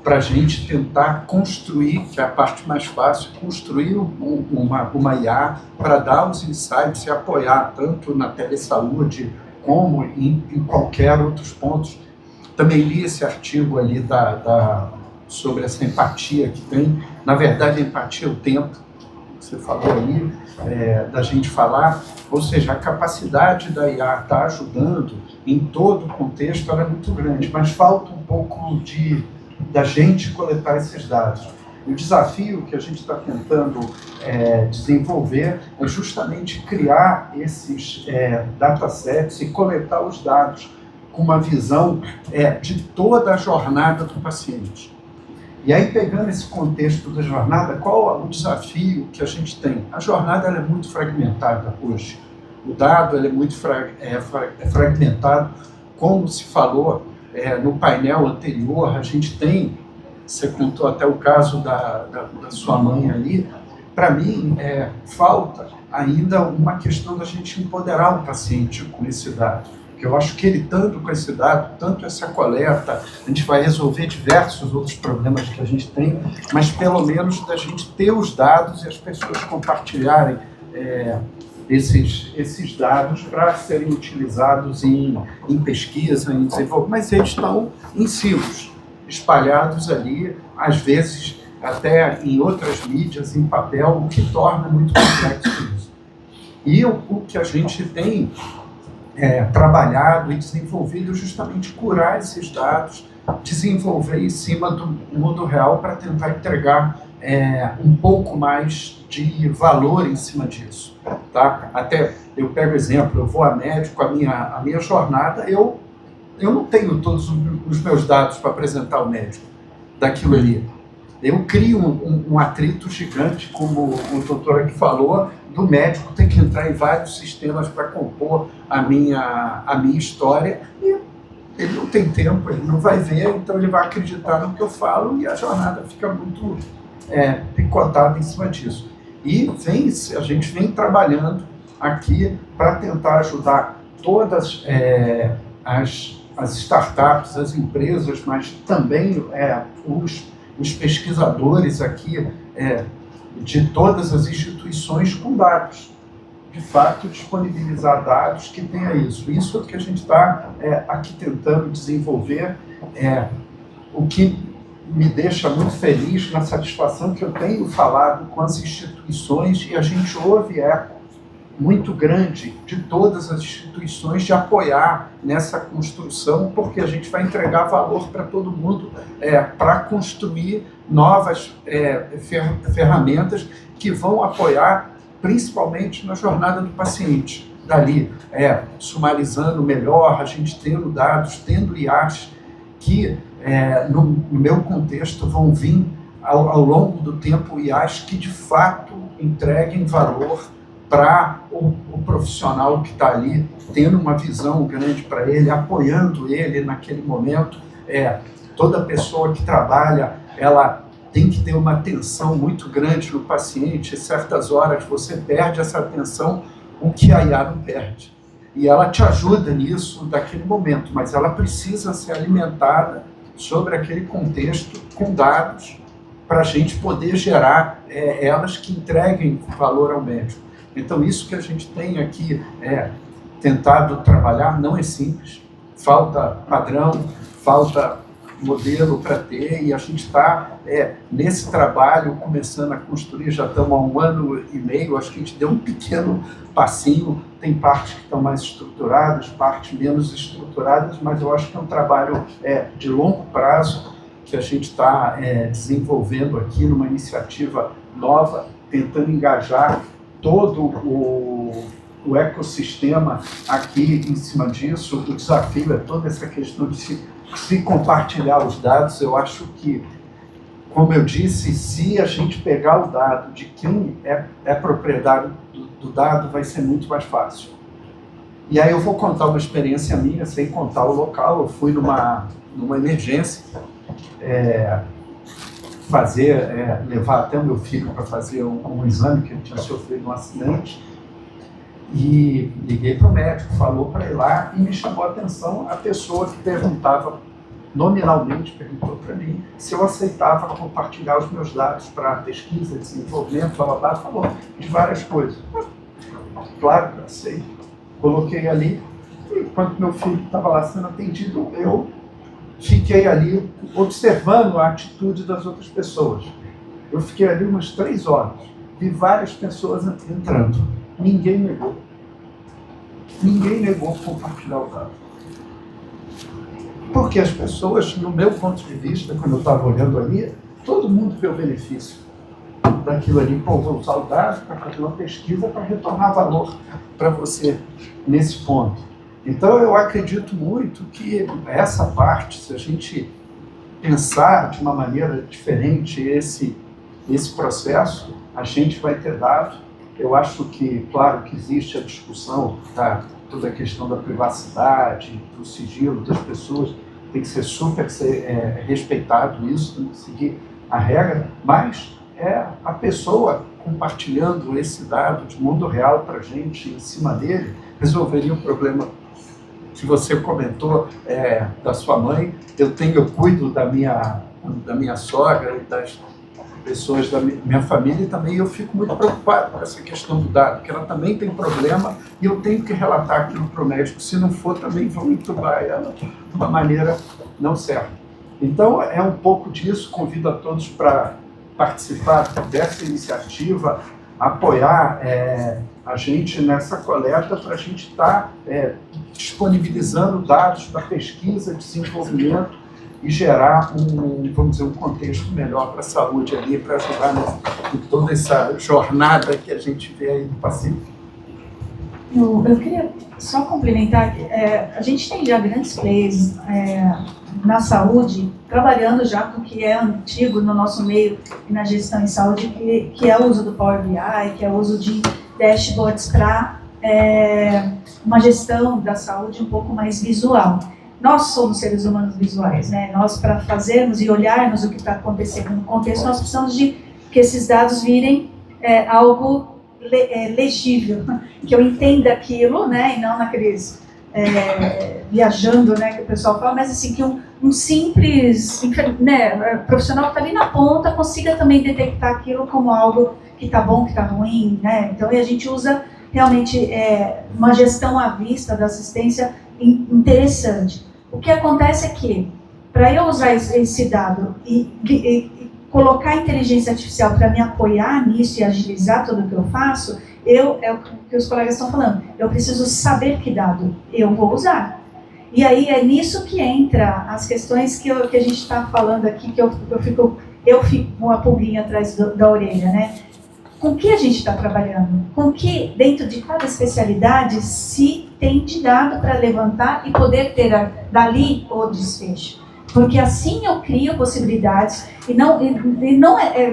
para a gente tentar construir, que é a parte mais fácil, construir uma IA para dar os insights e apoiar tanto na telesaúde como em qualquer outros pontos. Também li esse artigo ali sobre essa empatia que tem. Na verdade, a empatia é o tempo, você falou aí, da gente falar, ou seja, a capacidade da IA estar ajudando em todo o contexto, ela é muito grande, mas falta um pouco da gente coletar esses dados. E o desafio que a gente está tentando desenvolver é justamente criar esses datasets e coletar os dados com uma visão de toda a jornada do paciente. E aí, pegando esse contexto da jornada, qual o desafio que a gente tem? A jornada ela é muito fragmentada hoje. O dado ele é muito fragmentado. Como se falou no painel anterior, a gente tem, você contou até o caso da sua mãe ali, para mim, falta ainda uma questão da gente empoderar o paciente com esse dado. Porque eu acho que ele, tanto com esse dado, tanto essa coleta, a gente vai resolver diversos outros problemas que a gente tem, mas pelo menos da gente ter os dados e as pessoas compartilharem esses dados para serem utilizados em pesquisa, em desenvolvimento, mas eles estão em silos, espalhados ali, às vezes até em outras mídias, em papel, o que torna muito complexo isso. E o que a gente tem trabalhado e desenvolvido justamente curar esses dados, desenvolver em cima do mundo real para tentar entregar um pouco mais de valor em cima disso. Tá? Até eu pego exemplo, eu vou a médico, a minha jornada, eu não tenho todos os meus dados para apresentar ao médico daquilo ali. Eu crio um atrito gigante, como o doutor aqui falou, do médico ter que entrar em vários sistemas para compor a minha história, e ele não tem tempo, ele não vai ver, então ele vai acreditar no que eu falo e a jornada fica muito picotada em cima disso. E a gente vem trabalhando aqui para tentar ajudar todas as startups, as empresas, mas também os pesquisadores aqui de todas as instituições com dados. De fato, disponibilizar dados que tenha isso. Isso é o que a gente está aqui tentando desenvolver, o que me deixa muito feliz na satisfação que eu tenho falado com as instituições, e a gente ouve eco muito grande de todas as instituições de apoiar nessa construção, porque a gente vai entregar valor para todo mundo para construir novas ferramentas que vão apoiar principalmente na jornada do paciente. Dali, sumarizando melhor, a gente tendo dados, tendo IAs que, no meu contexto, vão vir ao longo do tempo IAs que de fato entreguem valor para o profissional que está ali, tendo uma visão grande para ele, apoiando ele naquele momento. Toda pessoa que trabalha, ela tem que ter uma atenção muito grande no paciente, e certas horas você perde essa atenção, o que a IA não perde. E ela te ajuda nisso naquele momento, mas ela precisa ser alimentada sobre aquele contexto com dados para a gente poder gerar elas que entreguem valor ao médico. Então, isso que a gente tem aqui tentado trabalhar não é simples. Falta padrão, falta modelo para ter, e a gente está nesse trabalho começando a construir, já estamos há 1 ano e meio, acho que a gente deu um pequeno passinho, tem partes que estão mais estruturadas, partes menos estruturadas, mas eu acho que é um trabalho de longo prazo que a gente está desenvolvendo aqui numa iniciativa nova, tentando engajar todo o ecossistema aqui em cima disso. O desafio é toda essa questão de se compartilhar os dados. Eu acho que, como eu disse, se a gente pegar o dado de quem é proprietário do dado, vai ser muito mais fácil. E aí eu vou contar uma experiência minha, sem contar o local. Eu fui numa emergência, levar até o meu filho para fazer um exame, que ele tinha sofrido um acidente, e liguei para o médico, falou para ir lá, e me chamou a atenção a pessoa que nominalmente perguntou para mim se eu aceitava compartilhar os meus dados para pesquisa, desenvolvimento, falou de várias coisas. Claro que eu aceito. Coloquei ali, e enquanto meu filho estava lá sendo atendido, eu fiquei ali observando a atitude das outras pessoas. Eu fiquei ali umas 3 horas, vi várias pessoas entrando. Ninguém negou. Ninguém negou compartilhar o dado. Porque as pessoas, no meu ponto de vista, quando eu estava olhando ali, todo mundo vê o benefício daquilo ali. Pô, vou usar o dado para fazer uma pesquisa para retornar valor para você nesse ponto. Então, eu acredito muito que essa parte, se a gente pensar de uma maneira diferente esse processo, a gente vai ter dado. Eu acho que, claro, que existe a discussão toda a questão da privacidade, do sigilo das pessoas, tem que ser super respeitado isso, tem que seguir a regra, mas a pessoa compartilhando esse dado de mundo real para a gente, em cima dele, resolveria o problema que você comentou da sua mãe. Eu cuido da minha sogra e das pessoas da minha família, e também eu fico muito preocupado com essa questão do dado, porque ela também tem problema e eu tenho que relatar aquilo para o médico. Se não for, também vão entubar ela de uma maneira não certa. Então, é um pouco disso. Convido a todos para participar dessa iniciativa, apoiar a gente nessa coleta para a gente estar disponibilizando dados para pesquisa, desenvolvimento e gerar vamos dizer, um contexto melhor para a saúde ali, para ajudar em toda essa jornada que a gente vê aí no Pacífico. Eu queria só complementar que a gente tem já grandes players na saúde, trabalhando já com o que é antigo no nosso meio e na gestão em saúde, que é o uso do Power BI, que é o uso de dashboards para uma gestão da saúde um pouco mais visual. Nós somos seres humanos visuais, né? Nós, para fazermos e olharmos o que está acontecendo no contexto, nós precisamos de que esses dados virem algo legível, que eu entenda aquilo, né? E não naqueles viajando, né? Que o pessoal fala, mas assim, que um simples profissional que está ali na ponta consiga também detectar aquilo como algo que está bom, que está ruim, né? Então, a gente usa realmente uma gestão à vista da assistência interessante. O que acontece é que, para eu usar esse dado e colocar a inteligência artificial para me apoiar nisso e agilizar tudo o que eu faço, é o que os colegas estão falando, eu preciso saber que dado eu vou usar. E aí é nisso que entra as questões que a gente está falando aqui, que eu fico com a pulguinha atrás da orelha, né? Com que a gente está trabalhando? Com que, dentro de cada especialidade, se tem de dado para levantar e poder ter dali o desfecho? Porque assim eu crio possibilidades e não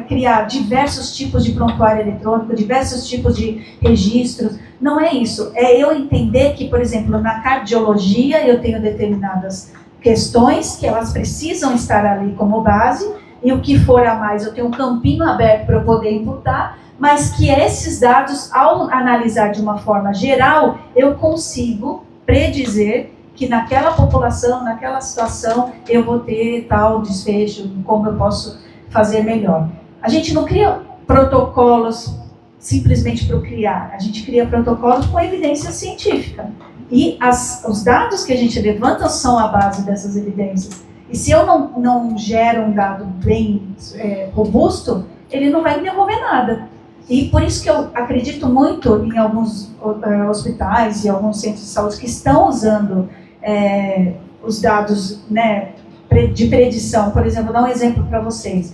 criar diversos tipos de prontuário eletrônico, diversos tipos de registros. Não é isso. É eu entender que, por exemplo, na cardiologia eu tenho determinadas questões que elas precisam estar ali como base e o que for a mais eu tenho um campinho aberto para eu poder imputar, mas que esses dados, ao analisar de uma forma geral, eu consigo predizer que naquela população, naquela situação, eu vou ter tal desfecho, como eu posso fazer melhor. A gente não cria protocolos simplesmente para criar, a gente cria protocolos com evidência científica. E os dados que a gente levanta são a base dessas evidências. E se eu não gero um dado bem robusto, ele não vai me devolver nada. E por isso que eu acredito muito em alguns hospitais e alguns centros de saúde que estão usando os dados, né, de predição. Por exemplo, vou dar um exemplo para vocês.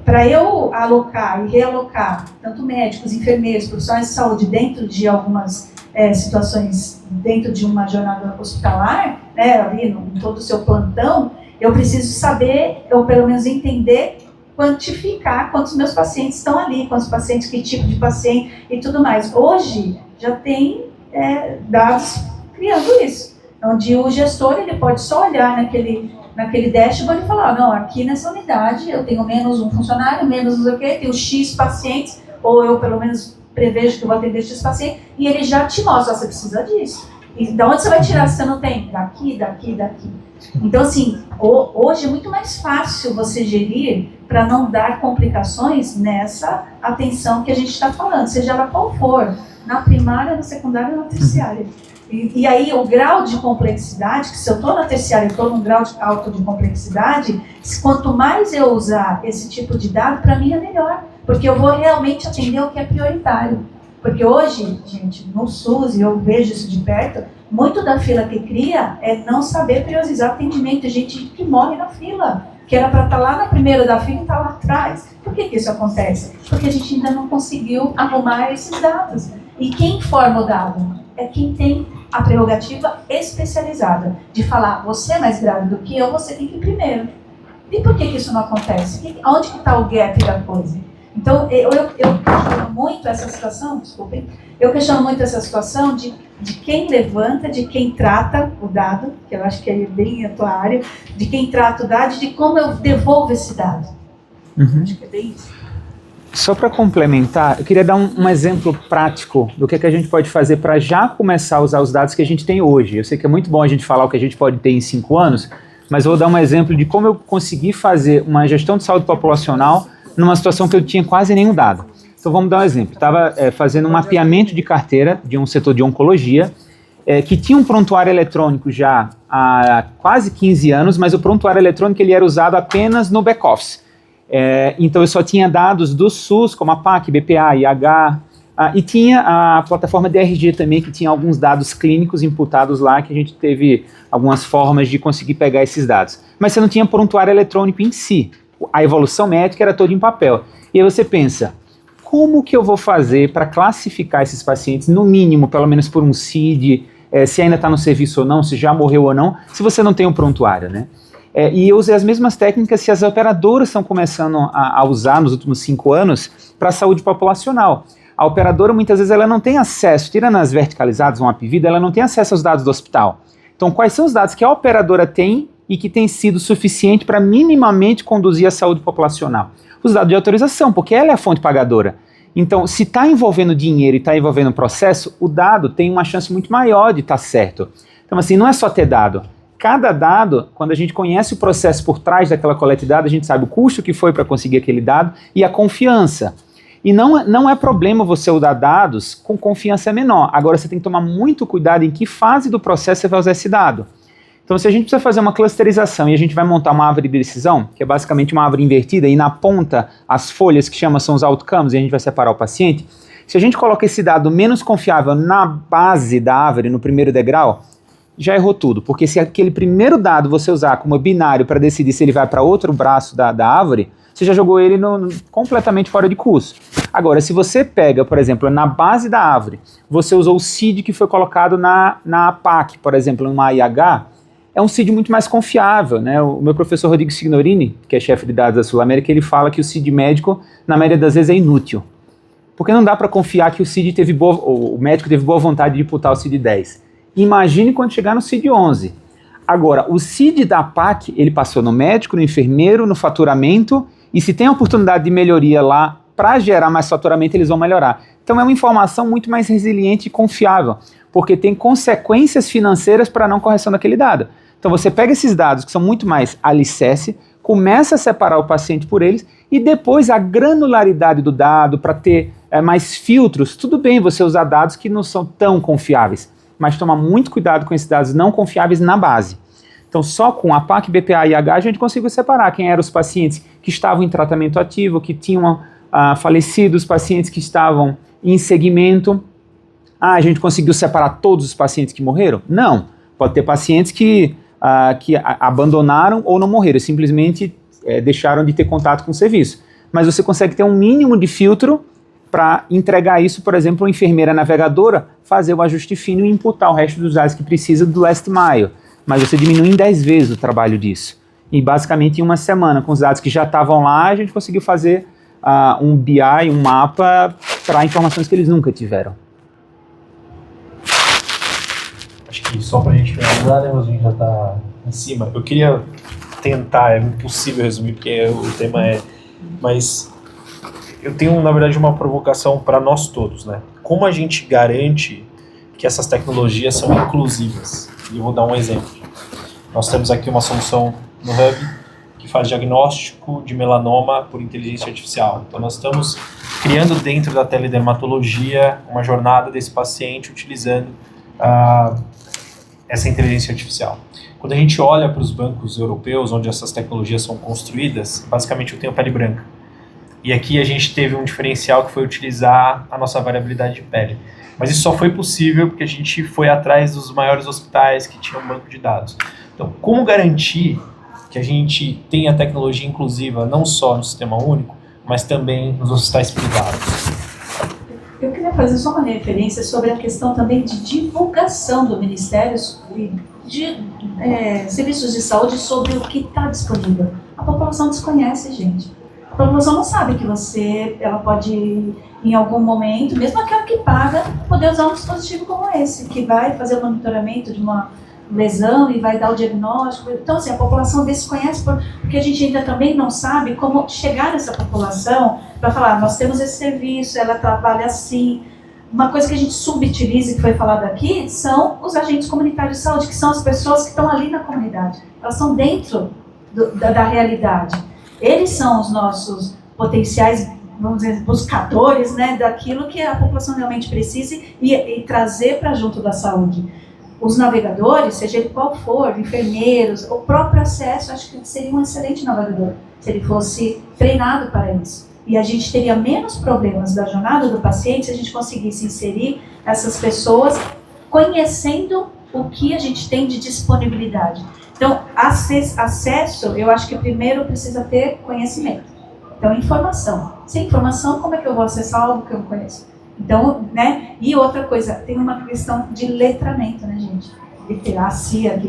Para eu alocar e realocar tanto médicos, enfermeiros, profissionais de saúde dentro de algumas situações, dentro de uma jornada hospitalar, né, ali em todo o seu plantão, eu preciso saber, ou pelo menos entender, quantificar quantos meus pacientes estão ali, quantos pacientes, que tipo de paciente e tudo mais. Hoje já tem dados criando isso, onde o gestor ele pode só olhar naquele dashboard e falar, não, aqui nessa unidade eu tenho menos um funcionário, menos não sei o quê, tenho X pacientes, ou eu pelo menos prevejo que eu vou atender X pacientes, e ele já te mostra, você precisa disso. E de onde você vai tirar se você não tem? Daqui, daqui, daqui. Então, assim, hoje é muito mais fácil você gerir para não dar complicações nessa atenção que a gente está falando, seja ela qual for, na primária, na secundária ou na terciária. E aí o grau de complexidade, que se eu estou na terciária, eu estou num grau alto de complexidade, quanto mais eu usar esse tipo de dado, para mim é melhor, porque eu vou realmente atender o que é prioritário. Porque hoje, gente, no SUS, e eu vejo isso de perto, muito da fila que cria é não saber priorizar atendimento, gente que morre na fila, que era para estar lá na primeira da fila e estar lá atrás. Por que isso acontece? Porque a gente ainda não conseguiu arrumar esses dados. E quem forma o dado? É quem tem a prerrogativa especializada de falar, você é mais grave do que eu, você tem que ir primeiro. E por que isso não acontece? Onde que está o gap da coisa? Então, eu questiono muito essa situação, desculpem, eu questiono muito essa situação de quem levanta, de quem trata o dado, que eu acho que é bem a tua área, de quem trata o dado e de como eu devolvo esse dado. Acho que é bem isso. Só para complementar, eu queria dar um exemplo prático do que a gente pode fazer para já começar a usar os dados que a gente tem hoje. Eu sei que é muito bom a gente falar o que a gente pode ter em 5 anos, mas eu vou dar um exemplo de como eu consegui fazer uma gestão de saúde populacional numa situação que eu tinha quase nenhum dado. Então vamos dar um exemplo. Estava fazendo um mapeamento de carteira de um setor de oncologia, que tinha um prontuário eletrônico já há quase 15 anos, mas o prontuário eletrônico ele era usado apenas no back-office. Então eu só tinha dados do SUS, como a PAC, BPA, IH, E tinha a plataforma DRG também, que tinha alguns dados clínicos imputados lá, que a gente teve algumas formas de conseguir pegar esses dados. Mas você não tinha prontuário eletrônico em si. A evolução médica era toda em papel. E aí você pensa, como que eu vou fazer para classificar esses pacientes, no mínimo, pelo menos por um CID, se ainda está no serviço ou não, se já morreu ou não, se você não tem um prontuário, né? E eu usei as mesmas técnicas que as operadoras estão começando a usar nos últimos 5 anos para a saúde populacional. A operadora, muitas vezes, ela não tem acesso, tirando as verticalizadas, um Apvida, ela não tem acesso aos dados do hospital. Então, quais são os dados que a operadora tem e que tem sido suficiente para minimamente conduzir a saúde populacional? Os dados de autorização, porque ela é a fonte pagadora. Então, se está envolvendo dinheiro e está envolvendo processo, o dado tem uma chance muito maior de estar certo. Então, assim, não é só ter dado. Cada dado, quando a gente conhece o processo por trás daquela coleta de dados, a gente sabe o custo que foi para conseguir aquele dado e a confiança. E não é problema você usar dados com confiança menor. Agora, você tem que tomar muito cuidado em que fase do processo você vai usar esse dado. Então, se a gente precisa fazer uma clusterização e a gente vai montar uma árvore de decisão, que é basicamente uma árvore invertida, e na ponta as folhas que são os outcomes, e a gente vai separar o paciente, se a gente coloca esse dado menos confiável na base da árvore, no primeiro degrau, já errou tudo. Porque se aquele primeiro dado você usar como binário para decidir se ele vai para outro braço da árvore, você já jogou ele completamente fora de curso. Agora, se você pega, por exemplo, na base da árvore, você usou o CID que foi colocado na APAC, por exemplo, numa IH, é um CID muito mais confiável, né? O meu professor Rodrigo Signorini, que é chefe de dados da Sul América, ele fala que o CID médico, na maioria das vezes, é inútil. Porque não dá para confiar que o médico teve boa vontade de imputar o CID 10. Imagine quando chegar no CID 11. Agora, o CID da APAC, ele passou no médico, no enfermeiro, no faturamento, e se tem a oportunidade de melhoria lá para gerar mais faturamento, eles vão melhorar. Então é uma informação muito mais resiliente e confiável, porque tem consequências financeiras para a não correção daquele dado. Então você pega esses dados que são muito mais alicerce, começa a separar o paciente por eles, e depois a granularidade do dado para ter mais filtros. Tudo bem você usar dados que não são tão confiáveis, mas tomar muito cuidado com esses dados não confiáveis na base. Então, só com a PAC, BPA e IH a gente conseguiu separar quem eram os pacientes que estavam em tratamento ativo, que tinham falecido, os pacientes que estavam em segmento. A gente conseguiu separar todos os pacientes que morreram? Não. Pode ter pacientes que abandonaram ou não morreram, simplesmente deixaram de ter contato com o serviço. Mas você consegue ter um mínimo de filtro para entregar isso, por exemplo, uma enfermeira navegadora, fazer o ajuste fino e imputar o resto dos dados que precisa do last mile. Mas você diminui em 10 vezes o trabalho disso. E basicamente em uma semana, com os dados que já estavam lá, a gente conseguiu fazer um BI, um mapa para informações que eles nunca tiveram. Acho que só para a gente finalizar, né, a gente já está em cima. Eu queria tentar, é impossível resumir porque o tema mas eu tenho, na verdade, uma provocação para nós todos, né? Como a gente garante que essas tecnologias são inclusivas? E eu vou dar um exemplo. Nós temos aqui uma solução no Hub que faz diagnóstico de melanoma por inteligência artificial. Então nós estamos criando dentro da teledermatologia uma jornada desse paciente utilizando essa inteligência artificial. Quando a gente olha para os bancos europeus onde essas tecnologias são construídas, basicamente eu tenho pele branca. E aqui a gente teve um diferencial que foi utilizar a nossa variabilidade de pele. Mas isso só foi possível porque a gente foi atrás dos maiores hospitais que tinham um banco de dados. Então, como garantir que a gente tenha tecnologia inclusiva não só no sistema único, mas também nos hospitais privados? Eu queria fazer só uma referência sobre a questão também de divulgação do Ministério de serviços de saúde sobre o que está disponível. A população desconhece, gente. A população não sabe que ela pode, em algum momento, mesmo aquela que paga, poder usar um dispositivo como esse, que vai fazer o monitoramento de uma lesão e vai dar o diagnóstico. Então, assim, a população desconhece porque a gente ainda também não sabe como chegar nessa população para falar, nós temos esse serviço, ela trabalha assim. Uma coisa que a gente subutiliza, que foi falado aqui, são os agentes comunitários de saúde, que são as pessoas que estão ali na comunidade. Elas estão dentro da realidade. Eles são os nossos potenciais, vamos dizer, buscadores, né, daquilo que a população realmente precisa e trazer para junto da saúde. Os navegadores, seja ele qual for, enfermeiros, o próprio acesso, acho que seria um excelente navegador, se ele fosse treinado para isso. E a gente teria menos problemas da jornada do paciente se a gente conseguisse inserir essas pessoas conhecendo o que a gente tem de disponibilidade. Então, acesso, eu acho que primeiro precisa ter conhecimento. Então, informação. Sem informação, como é que eu vou acessar algo que eu não conheço? Então, né? E outra coisa, tem uma questão de letramento, né, gente? Literacia,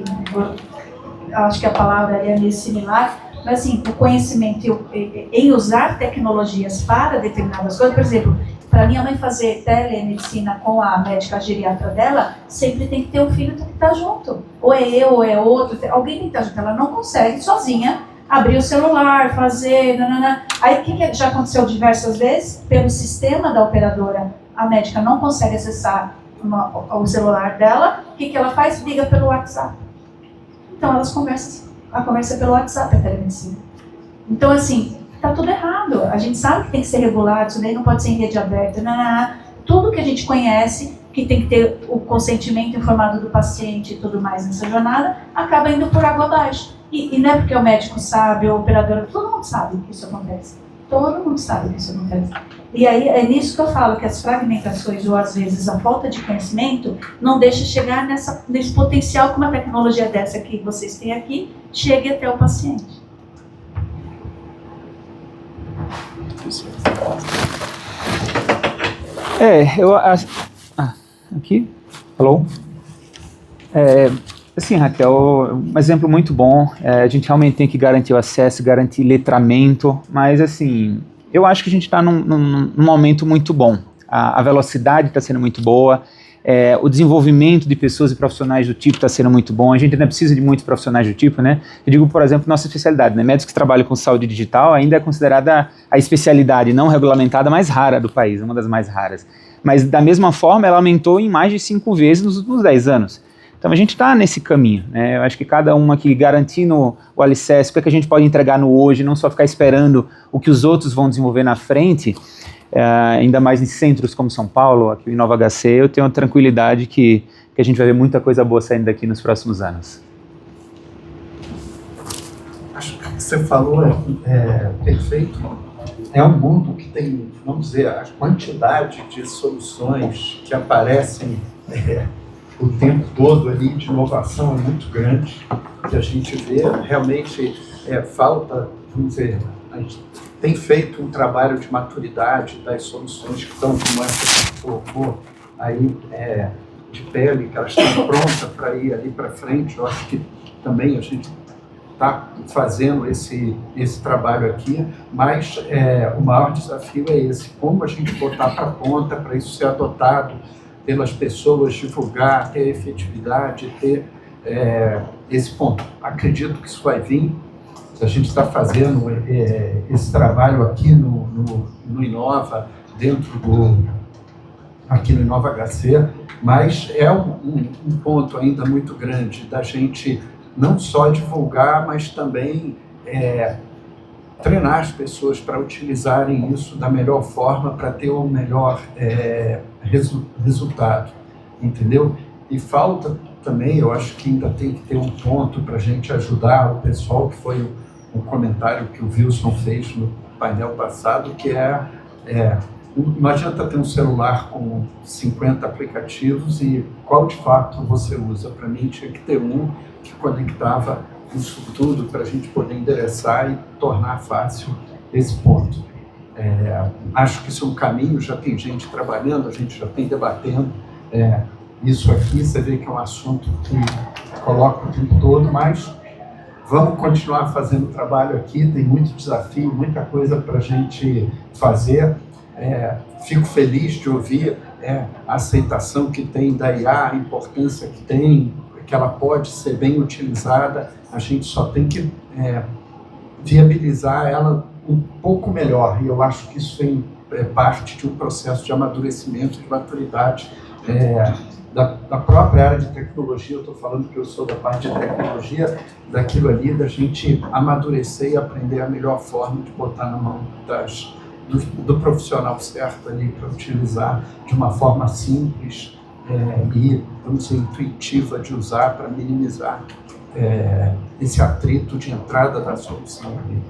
acho que a palavra ali é meio similar, mas assim, o conhecimento em usar tecnologias para determinadas coisas, por exemplo, para minha mãe fazer telemedicina com a médica geriatra dela, sempre tem que ter o filho que estar junto. Ou é eu, ou é outro, alguém tem que estar junto. Ela não consegue sozinha abrir o celular, fazer... Nanana. Aí o que já aconteceu diversas vezes? Pelo sistema da operadora, a médica não consegue acessar o celular dela. O que ela faz? Liga pelo WhatsApp. Então elas conversam, a conversa é pelo WhatsApp, a telemedicina. Então assim, está tudo errado. A gente sabe que tem que ser regulado, isso daí não pode ser em rede aberta. Tudo que a gente conhece, que tem que ter o consentimento informado do paciente e tudo mais nessa jornada, acaba indo por água abaixo. E não é porque o médico sabe, o operador, todo mundo sabe que isso acontece. Todo mundo sabe que isso acontece. E aí é nisso que eu falo, que as fragmentações ou às vezes a falta de conhecimento não deixa chegar nesse potencial que uma tecnologia dessa que vocês têm aqui chegue até o paciente. Aqui? Alô? Assim, Raquel, um exemplo muito bom. A gente realmente tem que garantir o acesso, garantir letramento, mas assim, eu acho que a gente está num momento muito bom. A velocidade está sendo muito boa, o desenvolvimento de pessoas e profissionais do tipo está sendo muito bom. A gente ainda precisa de muitos profissionais do tipo, né? Eu digo, por exemplo, nossa especialidade, né? Médicos que trabalham com saúde digital ainda é considerada a especialidade não regulamentada mais rara do país, uma das mais raras. Mas da mesma forma, ela aumentou em mais de 5 vezes nos últimos 10 anos. Então a gente está nesse caminho, né? Eu acho que cada um aqui garantindo o alicerce, o que a gente pode entregar no hoje, não só ficar esperando o que os outros vão desenvolver na frente, ainda mais em centros como São Paulo, aqui em Nova HC, eu tenho a tranquilidade que a gente vai ver muita coisa boa saindo daqui nos próximos anos. Acho que o que você falou é perfeito. É um mundo que tem, vamos dizer, a quantidade de soluções que aparecem o tempo todo ali de inovação é muito grande, que a gente vê realmente falta, vamos dizer, a gente tem feito um trabalho de maturidade das soluções que estão, como essa que colocou aí, de pele, que elas estão prontas para ir ali para frente. Eu acho que também a gente está fazendo esse trabalho aqui, mas o maior desafio é esse, como a gente botar para a ponta para isso ser adotado pelas pessoas, divulgar, ter efetividade, ter esse ponto. Acredito que isso vai vir. A gente está fazendo esse trabalho aqui no Inova, aqui no Inova HC, mas é um ponto ainda muito grande da gente não só divulgar, mas também treinar as pessoas para utilizarem isso da melhor forma, para ter o melhor resultado, entendeu? E falta também, eu acho que ainda tem que ter um ponto para a gente ajudar o pessoal, que foi um comentário que o Wilson fez no painel passado, que não adianta ter um celular com 50 aplicativos e qual de fato você usa. Para mim tinha que ter um que conectava isso tudo para a gente poder endereçar e tornar fácil esse ponto. Acho que isso é um caminho, já tem gente trabalhando, a gente já tem debatendo isso aqui. Você vê que é um assunto que coloca o tempo todo, mas vamos continuar fazendo o trabalho aqui, tem muito desafio, muita coisa para a gente fazer. Fico feliz de ouvir a aceitação que tem da IA, a importância que tem, que ela pode ser bem utilizada. A gente só tem que viabilizar ela um pouco melhor, e eu acho que isso é parte de um processo de amadurecimento, de maturidade da própria área de tecnologia. Eu estou falando que eu sou da parte de tecnologia, daquilo ali, da gente amadurecer e aprender a melhor forma de botar na mão do profissional certo ali para utilizar de uma forma simples e, vamos dizer, intuitiva de usar para minimizar esse atrito de entrada da solução ali.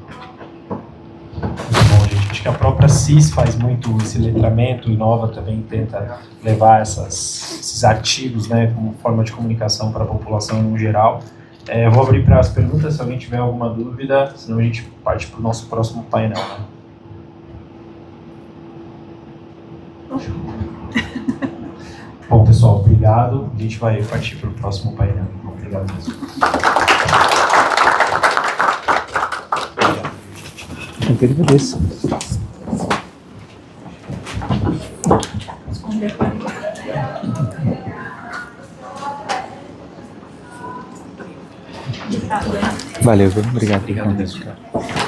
Muito bom, gente. Acho que a própria CIS faz muito esse letramento, Inova também tenta levar esses artigos, né, como forma de comunicação para a população no geral. Eu vou abrir para as perguntas, se alguém tiver alguma dúvida, senão a gente parte para o nosso próximo painel. Né? Bom, pessoal, obrigado. A gente vai partir para o próximo painel. Obrigado mesmo. Eu que agradeço. Valeu, viu? Obrigado. Obrigado mesmo, cara.